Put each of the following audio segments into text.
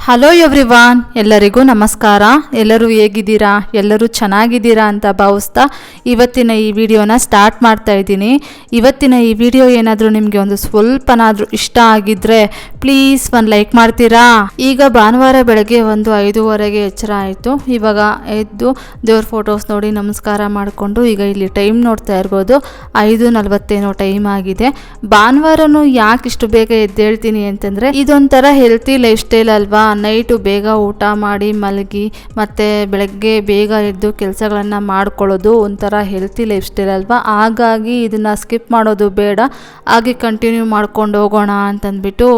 Hello everyone, ಎಲ್ಲರಿಗೂ ನಮಸ್ಕಾರ. ಎಲ್ಲರೂ ಹೇಗಿದ್ದೀರಾ? ಎಲ್ಲರೂ ಚೆನ್ನಾಗಿದ್ದೀರಾ ಅಂತ ಭಾವಿಸ್ತಾ ಇವತ್ತಿನ ಈ ವಿಡಿಯೋನ ಸ್ಟಾರ್ಟ್ ಮಾಡ್ತಾ ಇದ್ದೀನಿ. ಇವತ್ತಿನ ಈ ವಿಡಿಯೋ ಏನಾದರೂ ನಿಮಗೆ ಒಂದು ಸ್ವಲ್ಪನಾದರೂ ಇಷ್ಟ ಆಗಿದ್ದರೆ ಪ್ಲೀಸ್ ಒಂದು ಲೈಕ್ ಮಾಡ್ತೀರಾ? ಈಗ ಭಾನುವಾರ ಬೆಳಗ್ಗೆ 5:30ಗೆ ಎಚ್ಚರ ಆಯಿತು. ಇವಾಗ ಎದ್ದು ದೇವ್ರ ಫೋಟೋಸ್ ನೋಡಿ ನಮಸ್ಕಾರ ಮಾಡಿಕೊಂಡು ಈಗ ಇಲ್ಲಿ ಟೈಮ್ ನೋಡ್ತಾ ಇರ್ಬೋದು, 5:40 ಟೈಮ್ ಆಗಿದೆ. ಭಾನುವಾರನೂ ಯಾಕೆ ಇಷ್ಟು ಬೇಗ ಎದ್ದೇಳ್ತೀನಿ ಅಂತಂದರೆ ಇದೊಂಥರ ಹೆಲ್ತಿ ಲೈಫ್ ಸ್ಟೈಲ್ ಅಲ್ವಾ. ನೈಟು ಬೇಗ ಊಟ ಮಾಡಿ ಮಲಗಿ ಮತ್ತು ಬೆಳಗ್ಗೆ ಬೇಗ ಎದ್ದು ಕೆಲಸಗಳನ್ನು ಮಾಡ್ಕೊಳ್ಳೋದು ಒಂಥರ ಹೆಲ್ತಿ ಲೈಫ್ ಸ್ಟೈಲ್ ಅಲ್ವಾ. ಹಾಗಾಗಿ ಇದನ್ನು ಸ್ಕಿಪ್ ಮಾಡೋದು ಬೇಡ, ಹಾಗೆ ಕಂಟಿನ್ಯೂ ಮಾಡ್ಕೊಂಡು ಹೋಗೋಣ ಅಂತಂದ್ಬಿಟ್ಟು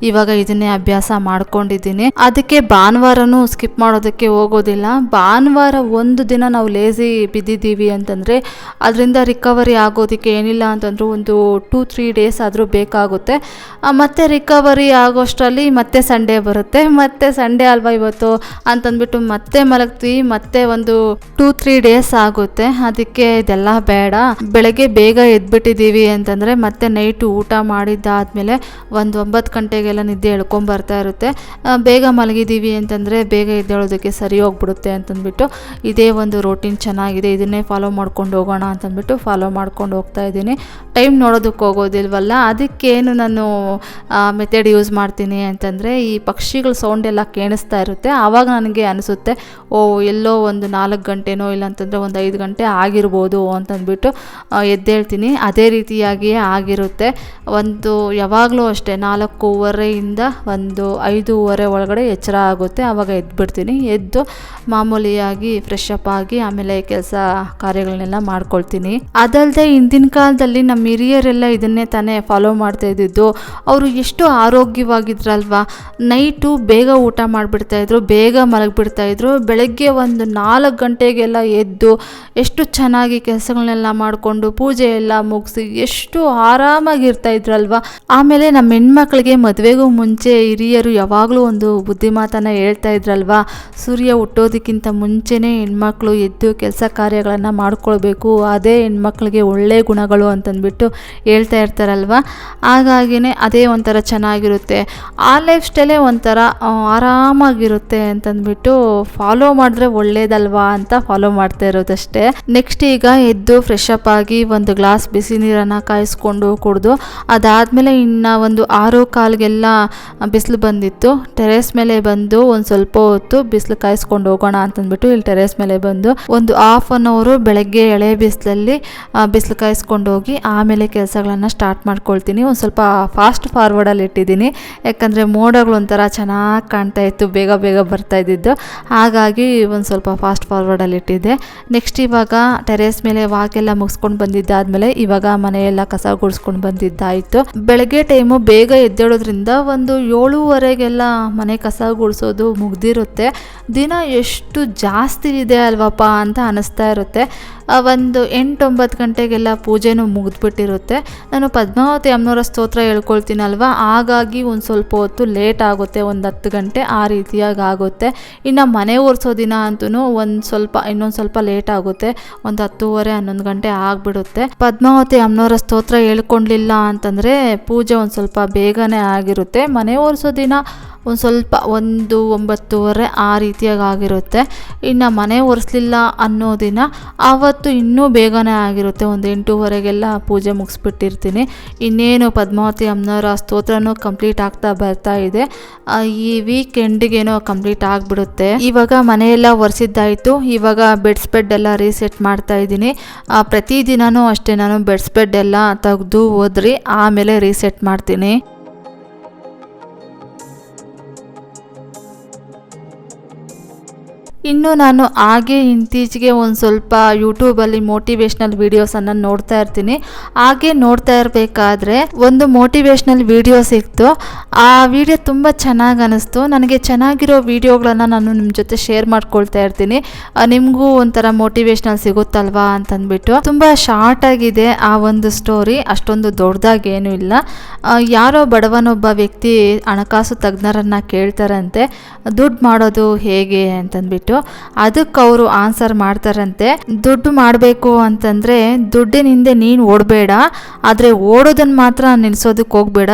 ಇವಾಗ ಇದನ್ನೇ ಅಭ್ಯಾಸ ಮಾಡ್ಕೊಂಡಿದ್ದೀನಿ. ಅದಕ್ಕೆ ಭಾನುವಾರನೂ ಸ್ಕಿಪ್ ಮಾಡೋದಕ್ಕೆ ಹೋಗೋದಿಲ್ಲ. ಭಾನುವಾರ ಒಂದು ದಿನ ನಾವು ಲೇಸಿ ಬಿದ್ದಿದ್ದೀವಿ ಅಂತಂದರೆ ಅದರಿಂದ ರಿಕವರಿ ಆಗೋದಕ್ಕೆ ಏನಿಲ್ಲ ಅಂತಂದ್ರೂ ಒಂದು 2-3 ಡೇಸ್ ಆದರೂ ಬೇಕಾಗುತ್ತೆ. ಮತ್ತು ರಿಕವರಿ ಆಗೋಷ್ಟರಲ್ಲಿ ಮತ್ತೆ ಸಂಡೇ ಬರುತ್ತೆ. ಮತ್ತೆ ಸಂಡೇ ಅಲ್ವಾ ಇವತ್ತು ಅಂತಂದ್ಬಿಟ್ಟು ಮತ್ತೆ ಮಲಗ್ತೀವಿ, ಮತ್ತೆ ಒಂದು 2-3 ಡೇಸ್ ಆಗುತ್ತೆ. ಅದಕ್ಕೆ ಇದೆಲ್ಲ ಬೇಡ. ಬೆಳಗ್ಗೆ ಬೇಗ ಎದ್ಬಿಟ್ಟಿದ್ದೀವಿ ಅಂತಂದರೆ ಮತ್ತೆ ನೈಟು ಊಟ ಮಾಡಿದ್ದಾದಮೇಲೆ ಒಂದು 9 ಗಂಟೆಗೆಲ್ಲ ನಿದ್ದೆ ಎಳ್ಕೊಂಬರ್ತಾ ಇರುತ್ತೆ. ಬೇಗ ಮಲಗಿದ್ದೀವಿ ಅಂತಂದರೆ ಬೇಗ ಎದ್ದೇಳೋದಕ್ಕೆ ಸರಿ ಹೋಗ್ಬಿಡುತ್ತೆ ಅಂತಂದ್ಬಿಟ್ಟು ಇದೇ ಒಂದು ರೂಟೀನ್ ಚೆನ್ನಾಗಿದೆ, ಇದನ್ನೇ ಫಾಲೋ ಮಾಡ್ಕೊಂಡು ಹೋಗೋಣ ಅಂತಂದ್ಬಿಟ್ಟು ಫಾಲೋ ಮಾಡ್ಕೊಂಡು ಹೋಗ್ತಾ ಇದ್ದೀನಿ. ಟೈಮ್ ನೋಡೋದಕ್ಕೆ ಹೋಗೋದಿಲ್ವಲ್ಲ, ಅದಕ್ಕೇನು ನಾನು ಮೆಥಡ್ ಯೂಸ್ ಮಾಡ್ತೀನಿ ಅಂತಂದರೆ ಈ ಪಕ್ಷಿಗಳ ಸೌಂಡ್ ಎಲ್ಲ ಕೇಳಿಸ್ತಾ ಇರುತ್ತೆ. ಆವಾಗ ನನಗೆ ಅನಿಸುತ್ತೆ ಎಲ್ಲೋ ಒಂದು 4 ಗಂಟೆನೋ ಇಲ್ಲಾಂತಂದರೆ ಒಂದು 5 ಗಂಟೆ ಆಗಿರ್ಬೋದು ಅಂತಂದ್ಬಿಟ್ಟು ಎದ್ದೇಳ್ತೀನಿ. ಅದೇ ರೀತಿಯಾಗಿಯೇ ಆಗಿರುತ್ತೆ. ಯಾವಾಗಲೂ ಅಷ್ಟೇ 4:15 ಒಂದು 5:30 ಒಳಗಡೆ ಎಚ್ಚರ ಆಗುತ್ತೆ. ಆವಾಗ ಎದ್ಬಿಡ್ತೀನಿ. ಎದ್ದು ಮಾಮೂಲಿಯಾಗಿ ಫ್ರೆಶ್ ಅಪ್ ಆಗಿ ಆಮೇಲೆ ಕೆಲಸ ಕಾರ್ಯಗಳನ್ನೆಲ್ಲ ಮಾಡ್ಕೊಳ್ತೀನಿ. ಅದಲ್ಲದೆ ಹಿಂದಿನ ಕಾಲದಲ್ಲಿ ನಮ್ಮ ಹಿರಿಯರೆಲ್ಲ ಇದನ್ನೇ ತಾನೇ ಫಾಲೋ ಮಾಡ್ತಾ ಇದ್ದಿದ್ದು. ಅವರು ಎಷ್ಟು ಆರೋಗ್ಯವಾಗಿದ್ರಲ್ವಾ. ನೈಟು ಬೇಗ ಊಟ ಮಾಡಿಬಿಡ್ತಾಯಿದ್ರು, ಬೇಗ ಮಲಗಿಬಿಡ್ತಾಯಿದ್ರು. ಬೆಳಗ್ಗೆ ಒಂದು 4 ಗಂಟೆಗೆಲ್ಲ ಎದ್ದು ಎಷ್ಟು ಚೆನ್ನಾಗಿ ಕೆಲಸಗಳನ್ನೆಲ್ಲ ಮಾಡಿಕೊಂಡು ಪೂಜೆ ಎಲ್ಲ ಮುಗಿಸಿ ಎಷ್ಟು ಆರಾಮಾಗಿರ್ತಾಯಿದ್ರಲ್ವ. ಆಮೇಲೆ ನಮ್ಮ ಹೆಣ್ಮಕ್ಳಿಗೆ ಮದುವೆಗೂ ಮುಂಚೆ ಹಿರಿಯರು ಯಾವಾಗಲೂ ಒಂದು ಬುದ್ಧಿಮಾತನ್ನು ಹೇಳ್ತಾ ಇದ್ರಲ್ವ, ಸೂರ್ಯ ಹುಟ್ಟೋದಕ್ಕಿಂತ ಮುಂಚೆನೇ ಹೆಣ್ಮಕ್ಳು ಎದ್ದು ಕೆಲಸ ಕಾರ್ಯಗಳನ್ನು ಮಾಡ್ಕೊಳ್ಬೇಕು, ಅದೇ ಹೆಣ್ಮಕ್ಳಿಗೆ ಒಳ್ಳೆಯ ಗುಣಗಳು ಅಂತಂದ್ಬಿಟ್ಟು ಹೇಳ್ತಾ ಇರ್ತಾರಲ್ವ. ಹಾಗಾಗಿನೇ ಅದೇ ಒಂಥರ ಚೆನ್ನಾಗಿರುತ್ತೆ. ಆ ಲೈಫ್ ಸ್ಟೈಲೇ ಒಂಥರ ಆರಾಮಾಗಿರುತ್ತೆ ಅಂತಂದ್ಬಿಟ್ಟು ಫಾಲೋ ಮಾಡಿದ್ರೆ ಒಳ್ಳೇದಲ್ವಾ ಅಂತ ಫಾಲೋ ಮಾಡ್ತಾ ಇರೋದಷ್ಟೇ. ನೆಕ್ಸ್ಟ್ ಈಗ ಎದ್ದು ಫ್ರೆಶ್ ಅಪ್ ಆಗಿ ಒಂದು ಗ್ಲಾಸ್ ಬಿಸಿ ನೀರನ್ನು ಕಾಯಿಸ್ಕೊಂಡು ಕುಡಿದು ಅದಾದಮೇಲೆ ಇನ್ನು ಒಂದು 6:15ಗೆಲ್ಲ ಬಿಸಿಲು ಬಂದಿತ್ತು. ಟೆರೇಸ್ ಮೇಲೆ ಬಂದು ಒಂದು ಸ್ವಲ್ಪ ಹೊತ್ತು ಬಿಸಿಲು ಕಾಯಿಸ್ಕೊಂಡು ಹೋಗೋಣ ಅಂತಂದ್ಬಿಟ್ಟು ಇಲ್ಲಿ ಟೆರೇಸ್ ಮೇಲೆ ಬಂದು ಒಂದು 1/2 ಅವರ್ ಬೆಳಗ್ಗೆ ಎಳೆ ಬಿಸಿಲಲ್ಲಿ ಬಿಸಿಲು ಕಾಯಿಸ್ಕೊಂಡು ಹೋಗಿ ಆಮೇಲೆ ಕೆಲಸಗಳನ್ನು ಸ್ಟಾರ್ಟ್ ಮಾಡ್ಕೊಳ್ತೀನಿ. ಒಂದು ಸ್ವಲ್ಪ ಫಾಸ್ಟ್ ಫಾರ್ವರ್ಡಲ್ಲಿ ಇಟ್ಟಿದ್ದೀನಿ, ಯಾಕಂದರೆ ಮೋಡಗಳು ಒಂಥರ ಚೆನ್ನಾಗಿ ಕಾಣ್ತಾ ಇತ್ತು, ಬೇಗ ಬೇಗ ಬರ್ತಾ ಇದ್ದಿದ್ದು. ಹಾಗಾಗಿ ಒಂದು ಸ್ವಲ್ಪ ಫಾಸ್ಟ್ ಫಾರ್ವರ್ಡಲ್ಲಿ ಇಟ್ಟಿದ್ದೆ. ನೆಕ್ಸ್ಟ್ ಇವಾಗ ಟೆರೇಸ್ ಮೇಲೆ ವಾಕೆಲ್ಲ ಮುಗಿಸ್ಕೊಂಡು ಬಂದಿದ್ದಾದಮೇಲೆ ಇವಾಗ ಮನೆಯೆಲ್ಲ ಕಸ ಗುಡಿಸ್ಕೊಂಡು ಬಂದಿದ್ದಾಯಿತು. ಬೆಳಗ್ಗೆ ಟೈಮು ಬೇಗ ಎದ್ದೇಳೋದ್ರಿಂದ ಒಂದು 7:30ಗೆಲ್ಲ ಮನೆ ಕಸ ಗುಡಿಸೋದು ಮುಗ್ದಿರುತ್ತೆ. ದಿನ ಎಷ್ಟು ಜಾಸ್ತಿ ಇದೆ ಅಲ್ವಪ್ಪ ಅಂತ ಅನ್ನಿಸ್ತಾ ಇರುತ್ತೆ. ಒಂದು 8-9 ಗಂಟೆಗೆಲ್ಲ ಪೂಜೆನೂ ಮುಗಿದ್ಬಿಟ್ಟಿರುತ್ತೆ. ನಾನು ಪದ್ಮಾವತಿ ಅಮ್ಮನವರ ಸ್ತೋತ್ರ ಹೇಳ್ಕೊಳ್ತೀನಲ್ವ, ಹಾಗಾಗಿ ಒಂದು ಸ್ವಲ್ಪ ಹೊತ್ತು ಲೇಟ್ ಆಗುತ್ತೆ, ಒಂದು 10 ಗಂಟೆ ಆ ರೀತಿಯಾಗಿ ಆಗುತ್ತೆ. ಇನ್ನು ಮನೆ ಒರೆಸೋ ದಿನ ಅಂತೂ ಇನ್ನೊಂದು ಸ್ವಲ್ಪ ಲೇಟ್ ಆಗುತ್ತೆ, ಒಂದು 10:30-11 ಗಂಟೆ ಆಗಿಬಿಡುತ್ತೆ. ಪದ್ಮಾವತಿ ಅಮ್ಮನವರ ಸ್ತೋತ್ರ ಹೇಳ್ಕೊಳ್ಲಿಲ್ಲ ಅಂತಂದರೆ ಪೂಜೆ ಒಂದು ಸ್ವಲ್ಪ ಬೇಗನೆ ಆಗಿರುತ್ತೆ. ಮನೆ ಒರೆಸೋ ದಿನ ಒಂದು ಸ್ವಲ್ಪ 9:30 ಆ ರೀತಿಯಾಗಿ ಆಗಿರುತ್ತೆ. ಇನ್ನು ಮನೆ ಒರೆಸ್ಲಿಲ್ಲ ಅನ್ನೋ ದಿನ ಆವತ್ತು ಇನ್ನೂ ಬೇಗನೆ ಆಗಿರುತ್ತೆ, ಒಂದು 8:30ಗೆಲ್ಲ ಪೂಜೆ ಮುಗಿಸ್ಬಿಟ್ಟಿರ್ತೀನಿ. ಇನ್ನೇನು ಪದ್ಮಾವತಿ ಅಮ್ಮನವರ ಸ್ತೋತ್ರನೂ ಕಂಪ್ಲೀಟ್ ಆಗ್ತಾ ಬರ್ತಾ ಇದೆ. ಈ ವೀಕೆಂಡಿಗೇನೋ ಕಂಪ್ಲೀಟ್ ಆಗಿಬಿಡುತ್ತೆ. ಇವಾಗ ಮನೆಯೆಲ್ಲ ಒರೆಸಿದ್ದಾಯಿತು. ಇವಾಗ ಬೆಡ್ ಎಲ್ಲ ರೀಸೆಟ್ ಮಾಡ್ತಾ ಇದ್ದೀನಿ. ಪ್ರತಿದಿನವೂ ಅಷ್ಟೇ, ನಾನು ಬೆಡ್ ಎಲ್ಲ ತೆಗೆದು ಹೋದ್ರಿ ಆಮೇಲೆ ರೀಸೆಟ್ ಮಾಡ್ತೀನಿ. ಇನ್ನು ನಾನು ಹಾಗೆ ಇತ್ತೀಚೆಗೆ ಒಂದು ಸ್ವಲ್ಪ ಯೂಟ್ಯೂಬಲ್ಲಿ ಮೋಟಿವೇಶ್ನಲ್ ವೀಡಿಯೋಸನ್ನು ನೋಡ್ತಾ ಇರ್ತೀನಿ. ಹಾಗೆ ನೋಡ್ತಾ ಇರಬೇಕಾದ್ರೆ ಒಂದು ಮೋಟಿವೇಶ್ನಲ್ ವೀಡಿಯೋ ಸಿಕ್ತು. ಆ ವಿಡಿಯೋ ತುಂಬ ಚೆನ್ನಾಗಿ ಅನ್ನಿಸ್ತು ನನಗೆ. ಚೆನ್ನಾಗಿರೋ ವೀಡಿಯೋಗಳನ್ನು ನಾನು ನಿಮ್ಮ ಜೊತೆ ಶೇರ್ ಮಾಡ್ಕೊಳ್ತಾ ಇರ್ತೀನಿ, ನಿಮಗೂ ಒಂಥರ ಮೋಟಿವೇಶ್ನಲ್ ಸಿಗುತ್ತಲ್ವಾ ಅಂತಂದ್ಬಿಟ್ಟು. ತುಂಬ ಶಾರ್ಟ್ ಆಗಿದೆ ಆ ಒಂದು ಸ್ಟೋರಿ, ಅಷ್ಟೊಂದು ದೊಡ್ಡದಾಗೇನೂ ಇಲ್ಲ. ಯಾರೋ ಬಡವನೊಬ್ಬ ವ್ಯಕ್ತಿ ಹಣಕಾಸು ತಜ್ಞರನ್ನು ಕೇಳ್ತಾರಂತೆ ದುಡ್ಡು ಮಾಡೋದು ಹೇಗೆ ಅಂತಂದ್ಬಿಟ್ಟು. ಅಂದ್ಬಿಟ್ಟು. ಅದಕ್ಕೆ ಅವರು ಆನ್ಸರ್ ಮಾಡ್ತಾರಂತೆ, ದುಡ್ಡು ಮಾಡಬೇಕು ಅಂತಂದರೆ ದುಡ್ಡಿನ ಹಿಂದೆ ನೀನು ಓಡಬೇಡ, ಆದರೆ ಓಡೋದನ್ನು ಮಾತ್ರ ನಿಲ್ಲಿಸೋದಕ್ಕೆ ಹೋಗಬೇಡ.